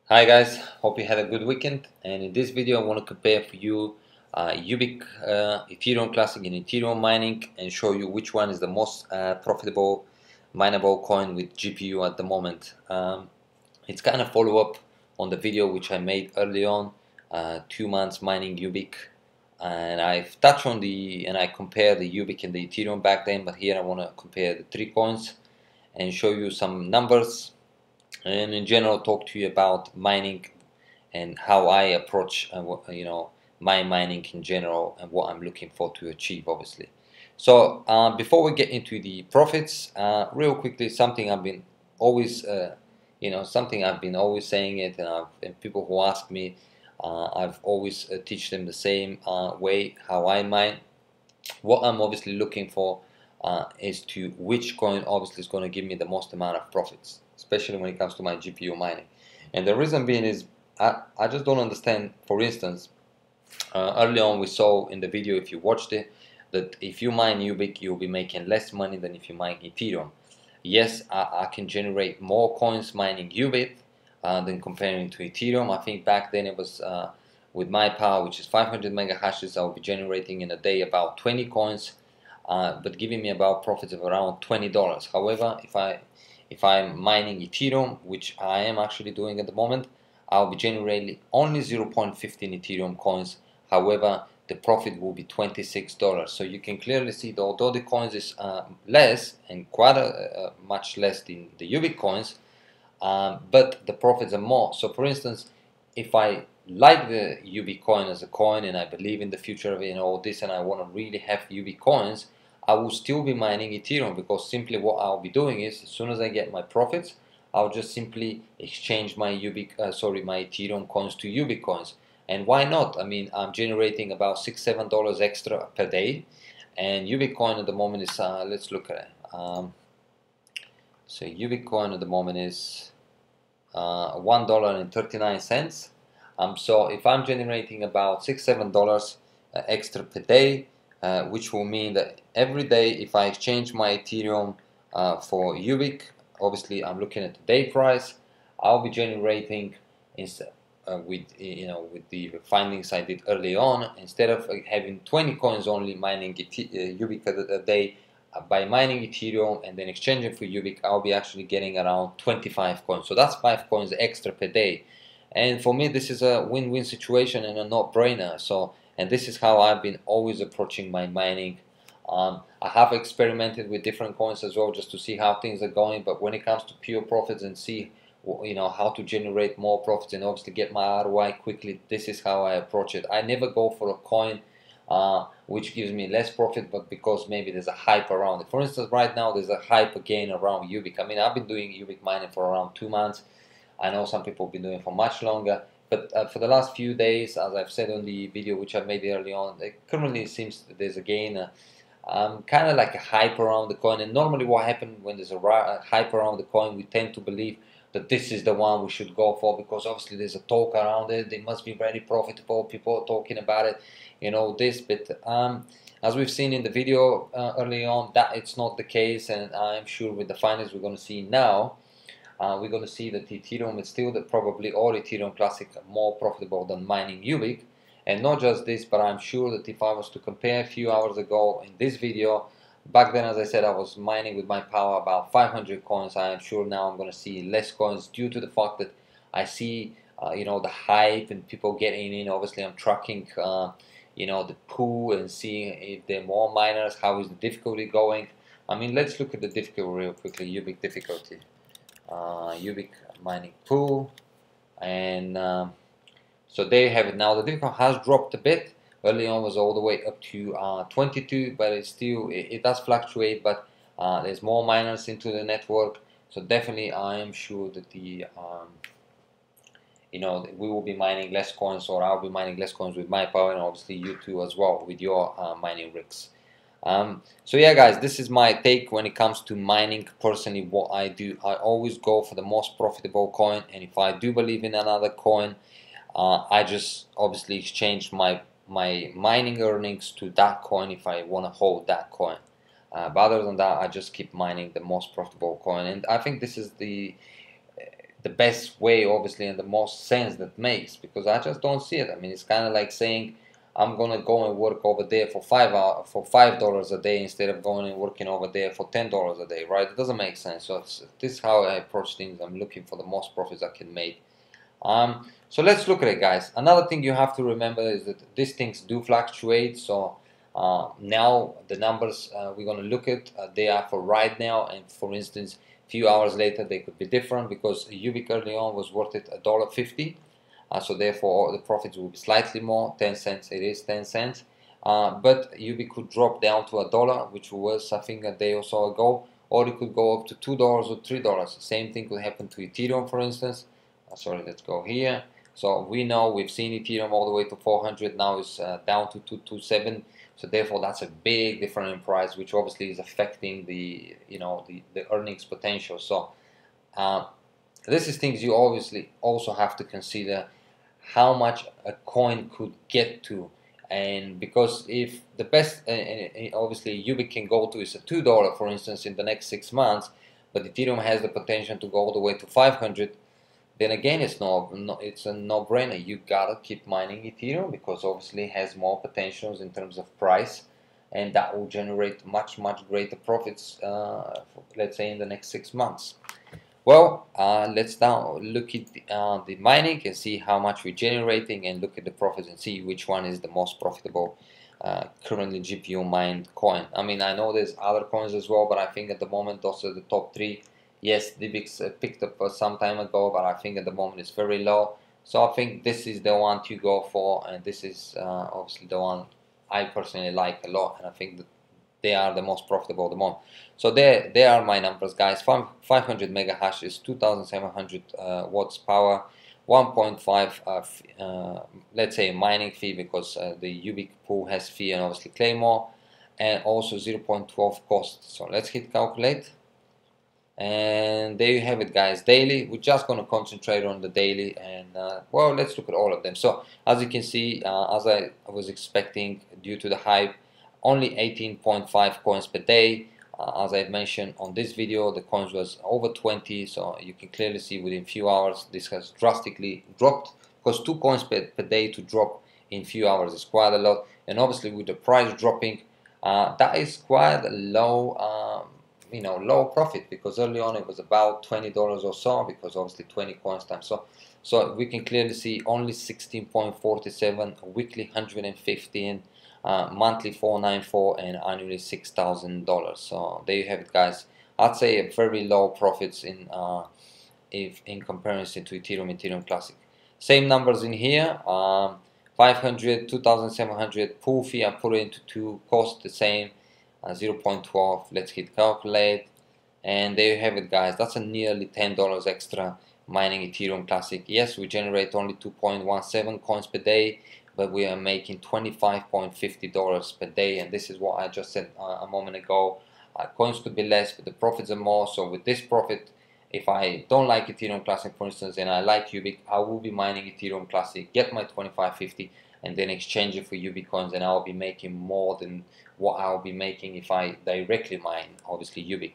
Hi guys, hope you had a good weekend, and in this video I want to compare for you Ubiq, Ethereum Classic and Ethereum mining, and show you which one is the most profitable mineable coin with GPU at the moment. It's kind of follow up on the video which I made early on, 2 months mining Ubiq, and I've touched on and I compared the Ubiq and the Ethereum back then, but here I want to compare the three coins and show you some numbers and in general talk to you about mining and how I approach my mining in general and what I'm looking for to achieve, obviously. So before we get into the profits, real quickly, something I've been always something I've been always saying it, and people who ask me, I've always teach them the same way how I mine. What I'm obviously looking for is to which coin obviously is going to give me the most amount of profits, especially when it comes to my GPU mining. And the reason being is I just don't understand. For instance, early on we saw in the video, if you watched it, that if you mine Ubiq, you'll be making less money than if you mine Ethereum. Yes, I can generate more coins mining Ubiq than comparing to Ethereum. I think back then it was with my power, which is 500 mega hashes, I'll be generating in a day about 20 coins, but giving me about profits of around $20. However, if I'm mining Ethereum, which I am actually doing at the moment, I'll be generating only 0.15 Ethereum coins. However, the profit will be $26. So you can clearly see that although the coins is less and quite much less than the Ubiq coins, but the profits are more. So for instance, if I like the Ubiq coin as a coin and I believe in the future of it and all this, and I want to really have Ubiq coins, I will still be mining Ethereum, because simply what I'll be doing is, as soon as I get my profits, I'll just simply exchange my my Ethereum coins to Ubiq coins. And why not? I mean, I'm generating about $6-7 extra per day, and Ubiq coin at the moment is let's look at it. So Ubiq coin at the moment is $1.39. So if I'm generating about $6-7 extra per day, which will mean that every day if I exchange my Ethereum for Ubiq, obviously I'm looking at the day price, I'll be generating instead with the findings I did early on, instead of having 20 coins only mining Ubiq a day, by mining Ethereum and then exchanging for Ubiq, I'll be actually getting around 25 coins. So that's 5 coins extra per day. And for me, this is a win-win situation and a no-brainer. So, and this is how I've been always approaching my mining. I have experimented with different coins as well, just to see how things are going. But when it comes to pure profits and see how to generate more profits and obviously get my ROI quickly, this is how I approach it. I never go for a coin which gives me less profit, but because maybe there's a hype around it. For instance, right now there's a hype again around Ubiq. I mean, I've been doing Ubiq mining for around 2 months. I know some people have been doing it for much longer, but for the last few days, as I've said on the video which I made early on, it currently seems that there's again kind of like a hype around the coin. And normally what happens when there's a hype around the coin, we tend to believe that this is the one we should go for, because obviously there's a talk around it, it must be very profitable, people are talking about it, this. But as we've seen in the video early on, that it's not the case, and I'm sure with the findings we're going to see now, we're going to see that Ethereum is still probably all Ethereum Classic more profitable than mining Ubiq. And not just this, but I'm sure that if I was to compare a few hours ago in this video, back then, as I said, I was mining with my power about 500 coins. I am sure now I'm going to see less coins, due to the fact that I see the hype and people getting in. Obviously I'm tracking the pool and seeing if there are more miners, how is the difficulty going. I mean, let's look at the difficulty real quickly. Ubiq difficulty, Ubiq mining pool, and so there you have it. Now the difficulty has dropped a bit. Early on was all the way up to 22, but it's still, it does fluctuate, but there's more miners into the network. So definitely I am sure that we will be mining less coins, or I'll be mining less coins with my power, and obviously you too as well with your mining rigs. So yeah guys, this is my take when it comes to mining. Personally, what I do, I always go for the most profitable coin, and if I do believe in another coin, I just obviously exchange my mining earnings to that coin if I want to hold that coin. But other than that, I just keep mining the most profitable coin, and I think this is the the best way, obviously, and the most sense that makes, because I just don't see it. I mean, it's kind of like saying I'm gonna go and work over there for $5 a day instead of going and working over there for $10 a day, right? It doesn't make sense. So this is how I approach things. I'm looking for the most profits I can make. So let's look at it, guys. Another thing you have to remember is that these things do fluctuate. So now the numbers we're going to look at, they are for right now, and for instance, a few hours later they could be different, because Ubiq early on was worth it $1.50. So therefore the profits will be slightly more, 10 cents. It is 10 cents. But Ubiq could drop down to $1, which was, I think, a day or so ago, or it could go up to $2 or $3. Same thing could happen to Ethereum, for instance. Sorry, let's go here. So we know we've seen Ethereum all the way to 400. Now it's down to 227. So therefore, that's a big difference in price, which obviously is affecting the the earnings potential. So this is things you obviously also have to consider, how much a coin could get to. And because if the best, obviously Ubiq can go to is a $2, for instance, in the next 6 months, but Ethereum has the potential to go all the way to 500, then again it's a no-brainer. You gotta keep mining Ethereum, because obviously it has more potentials in terms of price, and that will generate much greater profits, let's say in the next 6 months. Well, let's now look at the mining and see how much we're generating, and look at the profits and see which one is the most profitable currently GPU mined coin. I mean, I know there's other coins as well, but I think at the moment those are the top 3. Yes, Ubiq picked up some time ago, but I think at the moment it's very low. So I think this is the one to go for, and this is obviously the one I personally like a lot, and I think that they are the most profitable at the moment. So there are my numbers, guys. 500 mega hashes, 2,700 watts power, 1.5 let's say mining fee, because the Ubiq pool has fee, and obviously CLAYMORE, and also 0.12 cost. So let's hit calculate, and there you have it, guys. Daily, we're just going to concentrate on the daily, and well, let's look at all of them. So as you can see, as I was expecting, due to the hype, only 18.5 coins per day. As I mentioned on this video, the coins was over 20, so you can clearly see within few hours this has drastically dropped, because 2 coins per day to drop in few hours is quite a lot. And obviously with the price dropping, that is quite a low low profit, because early on it was about $20 or so, because obviously 20 coins times so we can clearly see only 16.47, weekly 115, monthly 494, and annually $6,000. So there you have it, guys. I'd say a very low profits in comparison to Ethereum Classic. Same numbers in here. 500, 2,700 pool fee. I put it into 2, cost the same, 0.12. Let's hit calculate, and there you have it, guys. That's a nearly $10 extra mining Ethereum Classic. Yes, we generate only 2.17 coins per day, but we are making $25.50 per day, and this is what I just said a moment ago. Coins could be less, but the profits are more. So with this profit, if I don't like Ethereum Classic, for instance, and I like Ubiq, I will be mining Ethereum Classic, get my $25.50, and then exchange it for Ubiq coins, and I'll be making more than what I'll be making if I directly mine, obviously, Ubiq.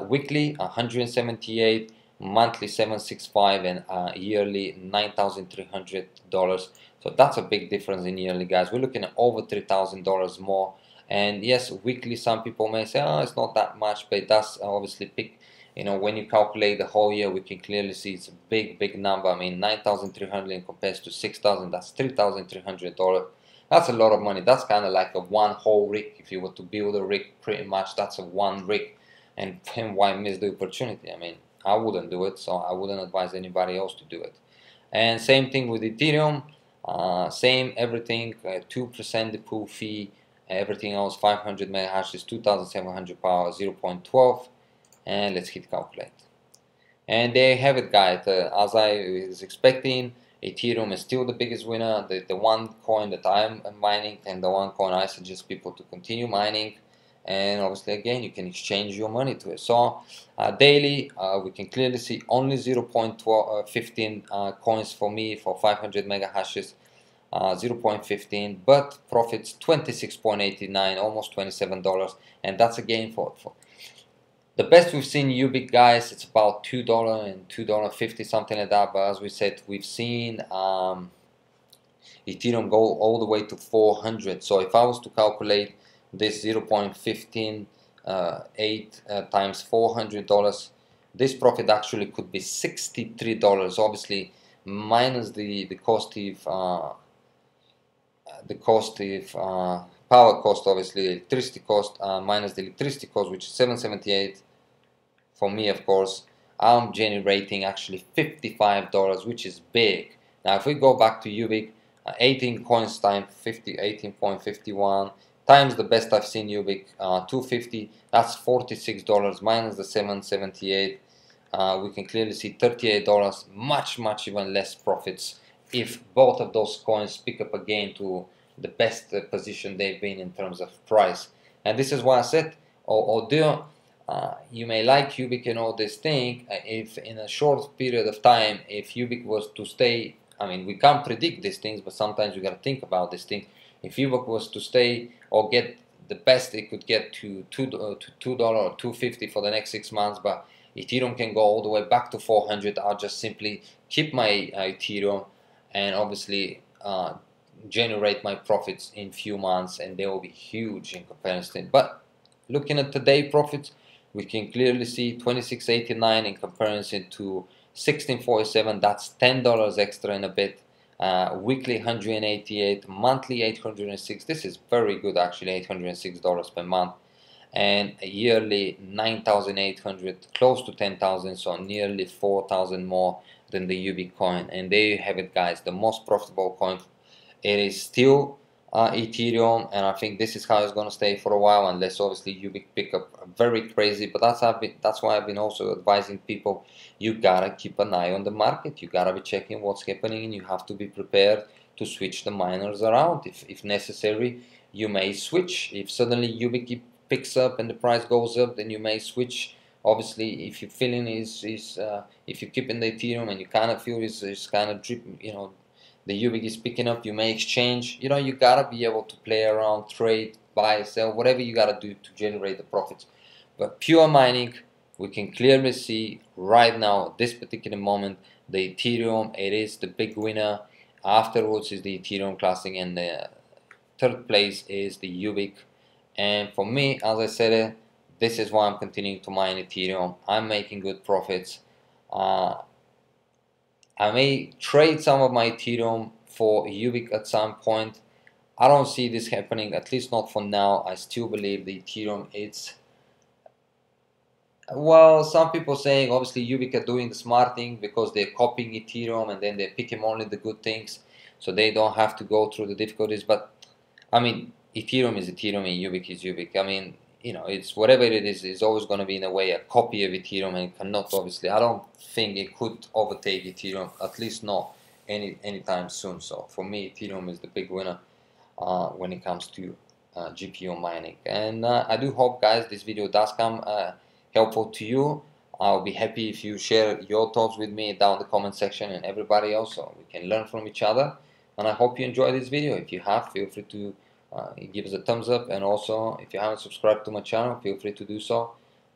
Weekly 178, monthly 765, and yearly $9,300. So that's a big difference in yearly, guys. We're looking at over $3,000 more. And yes, weekly, some people may say, oh, it's not that much, but it does obviously pick. When you calculate the whole year, we can clearly see it's a big number. I mean, 9,300 compared to 6,000, that's $3,300. That's a lot of money. That's kind of like a one whole rig. If you were to build a rig, pretty much that's a one rig. And why miss the opportunity? I mean, I wouldn't do it, so I wouldn't advise anybody else to do it. And same thing with Ethereum. Same everything, 2% the pool fee, everything else 500 mega hashes, 2,700 power, 0.12, and let's hit calculate. And there you have it, guys. As I was expecting, Ethereum is still the biggest winner, the one coin that I'm mining, and the one coin I suggest people to continue mining. And obviously, again, you can exchange your money to it. So daily, we can clearly see only 0.15 coins for me for 500 mega hashes, 0.15, but profits 26.89, almost $27, and that's again for The best we've seen Ubiq, guys, it's about $2 and $2.50, something like that. But as we said, we've seen Ethereum go all the way to 400. So if I was to calculate this 0.158 times $400, this profit actually could be $63. Obviously, minus the cost of power cost, obviously electricity cost, minus the electricity cost, which is $7.78 for me, of course. I'm generating actually $55, which is big. Now if we go back to Ubiq, 18 coins times 18.51 times the best I've seen Ubiq, 250, that's $46 minus the 778. We can clearly see $38, much even less profits if both of those coins pick up again to the best position they've been in terms of price. And this is why I said, although you may like Ubiq and all this thing, if in a short period of time, if Ubiq was to stay, I mean, we can't predict these things, but sometimes you got to think about this thing. If Ubiq was to stay or get the best it could get to $2 or $2.50 for the next 6 months, but Ethereum can go all the way back to 400, I'll just simply keep my Ethereum and obviously generate my profits in few months, and they will be huge in comparison. But looking at today profits, we can clearly see 26.89 in comparison to 16.47. That's $10 extra in a bit. Weekly 188, monthly 806. This is very good actually, $806 per month, and a yearly 9,800, close to 10,000, so nearly 4,000 more than the Ubiq coin. And there you have it, guys, the most profitable coin. It is still Ethereum, and I think this is how it's going to stay for a while, unless obviously Ubiq pick up very crazy. But that's why I've been also advising people, you gotta keep an eye on the market, you gotta be checking what's happening, and you have to be prepared to switch the miners around if necessary. You may switch if suddenly Ubiq picks up and the price goes up, then you may switch. Obviously, if you're feeling if you keep in the Ethereum and you kind of feel it's kind of drip, the Ubiq is picking up, you may exchange. You gotta be able to play around, trade, buy, sell, whatever you gotta do to generate the profits. But pure mining, we can clearly see right now at this particular moment, the Ethereum, it is the big winner. Afterwards is the Ethereum Classic, and the third place is the Ubiq. And for me, as I said, this is why I'm continuing to mine Ethereum. I'm making good profits. I may trade some of my Ethereum for Ubiq at some point. I don't see this happening, at least not for now. I still believe the Ethereum, well, some people saying obviously Ubiq are doing the smart thing because they're copying Ethereum and then they're picking only the good things, so they don't have to go through the difficulties. But I mean, Ethereum is Ethereum and Ubiq is Ubiq. I mean, it's whatever it is, it's always going to be in a way a copy of Ethereum, and it cannot, obviously, I don't think it could overtake Ethereum, at least not anytime soon. So for me, Ethereum is the big winner when it comes to GPU mining. And I do hope, guys, this video does come helpful to you. I'll be happy if you share your thoughts with me down the comment section, and everybody else, so we can learn from each other. And I hope you enjoyed this video. If you have, feel free to give us a thumbs up, and also if you haven't subscribed to my channel, feel free to do so.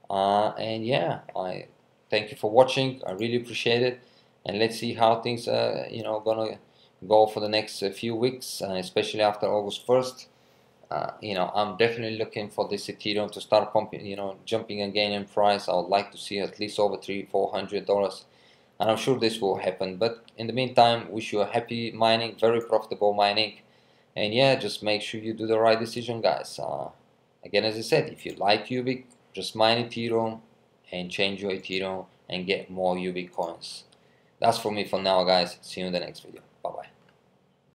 And yeah, I thank you for watching. I really appreciate it, and let's see how things gonna go for the next few weeks, especially after August 1st. I'm definitely looking for this Ethereum to start pumping, jumping again in price. I would like to see at least over $300-400, and I'm sure this will happen. But in the meantime, wish you a happy mining, very profitable mining. And yeah, just make sure you do the right decision, guys. Again, as I said, if you like Ubiq, just mine Ethereum and change your Ethereum and get more Ubiq coins. That's for me for now, guys. See you in the next video.